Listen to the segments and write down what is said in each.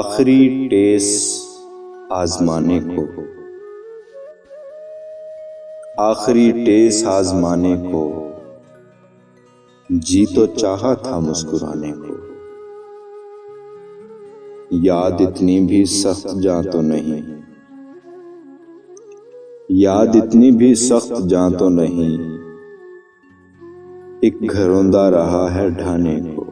आखिरी टेस आजमाने को, आखिरी टेस आजमाने को, जी तो चाहा था मुस्कुराने को। याद इतनी भी सख्त जां तो नहीं, याद इतनी भी सख्त जां तो नहीं, एक घरौंदा रहा है ढाने को।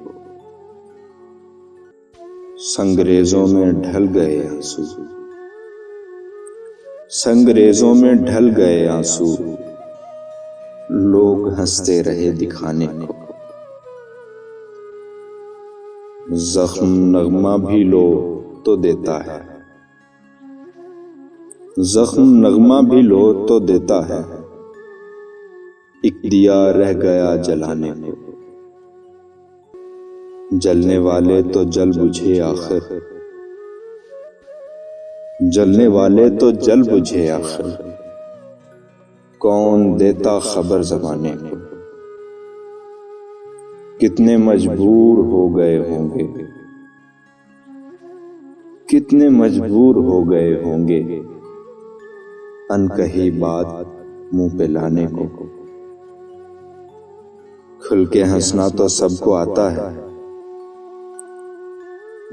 संगरेजों में ढल गए आंसू, संगरेजों में ढल गए आंसू, लोग हंसते रहे दिखाने को। जख्म नगमा भी लो तो देता है, जख्म नगमा भी लो तो देता है, एक दिया रह गया जलाने को। जलने वाले तो जल बुझे आखिर, जलने वाले तो जल बुझे आखिर, कौन देता खबर ज़माने को। कितने मजबूर हो गए होंगे, कितने मजबूर हो गए होंगे, अनकही बात मुंह पे लाने को। खुल के हंसना तो सबको आता है,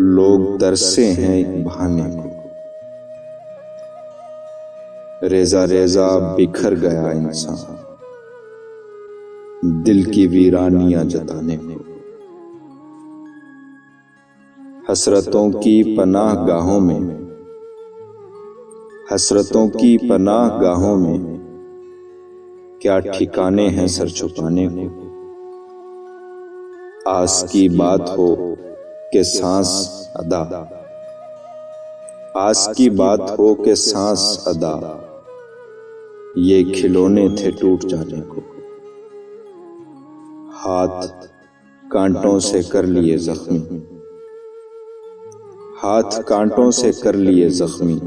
लोग तरसे हैं एक बहाने को। रेजा रेजा बिखर गया इंसान, दिल की वीरानियां जताने को। हसरतों की पनाह गाहों में, हसरतों की पनाह गाहों में, क्या ठिकाने हैं सर छुपाने को। आस की बात हो के सांस अदा, आस की बात हो के सांस अदा, ये खिलौने थे टूट जाने को। हाथ कांटों से कर लिए जख्मी, हाथ कांटों से कर लिए जख्मी,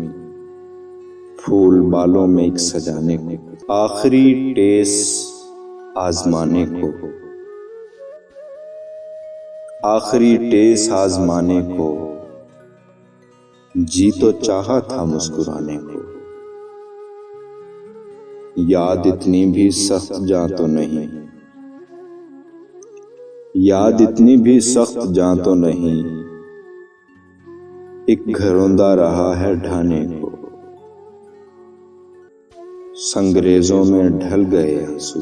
फूल बालों में एक सजाने को। आखिरी टेस आजमाने को, आखिरी टेस आजमाने को, जी तो चाहा था मुस्कुराने को। याद इतनी भी सख्त जां तो नहीं, याद इतनी भी सख्त जां तो नहीं, एक घरौंदा रहा है ढाने को। संगरेजों में ढल गए आंसू,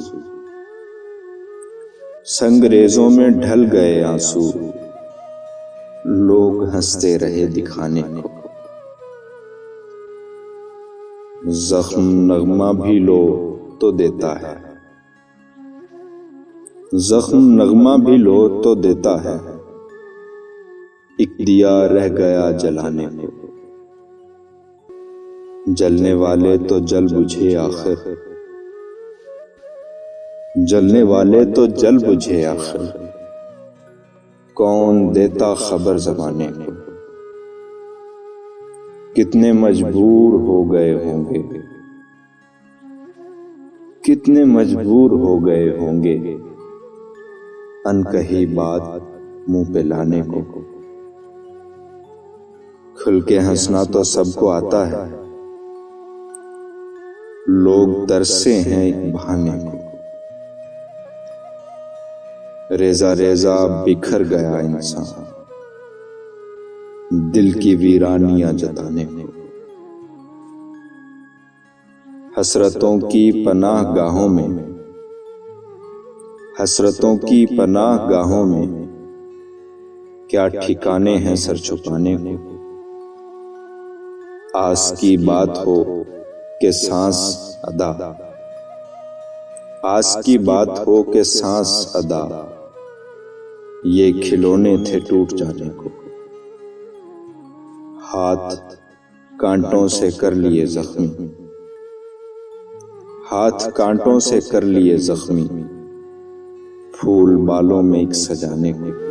संगरेजों में ढल गए आंसू, लोग हंसते रहे दिखाने को। जख्म नगमा भी लो तो देता है, जख्म नगमा भी लो तो देता है, एक दिया रह गया जलाने को। जलने वाले तो जल बुझे आखिर, जलने वाले तो जल बुझे आखिर, कौन देता खबर ज़माने को। कितने मजबूर हो गए होंगे, कितने मजबूर हो गए होंगे, अनकही बात मुंह पे लाने को। खुल के हंसना तो सबको आता है, लोग तरसे हैं एक बहाने को। रेजा रेजा बिखर गया इंसान, दिल की वीरानियां जताने को। हसरतों की पनाह गाहों में, हसरतों की पनाह गाहों में, क्या ठिकाने हैं सर छुपाने को। आस की बात हो के सांस अदा, आस की बात हो के सांस अदा, ये खिलौने थे टूट जाने को। हाथ कांटों से कर लिए जख्मी, हाथ कांटों से कर लिए जख्मी, फूल बालों में एक सजाने को।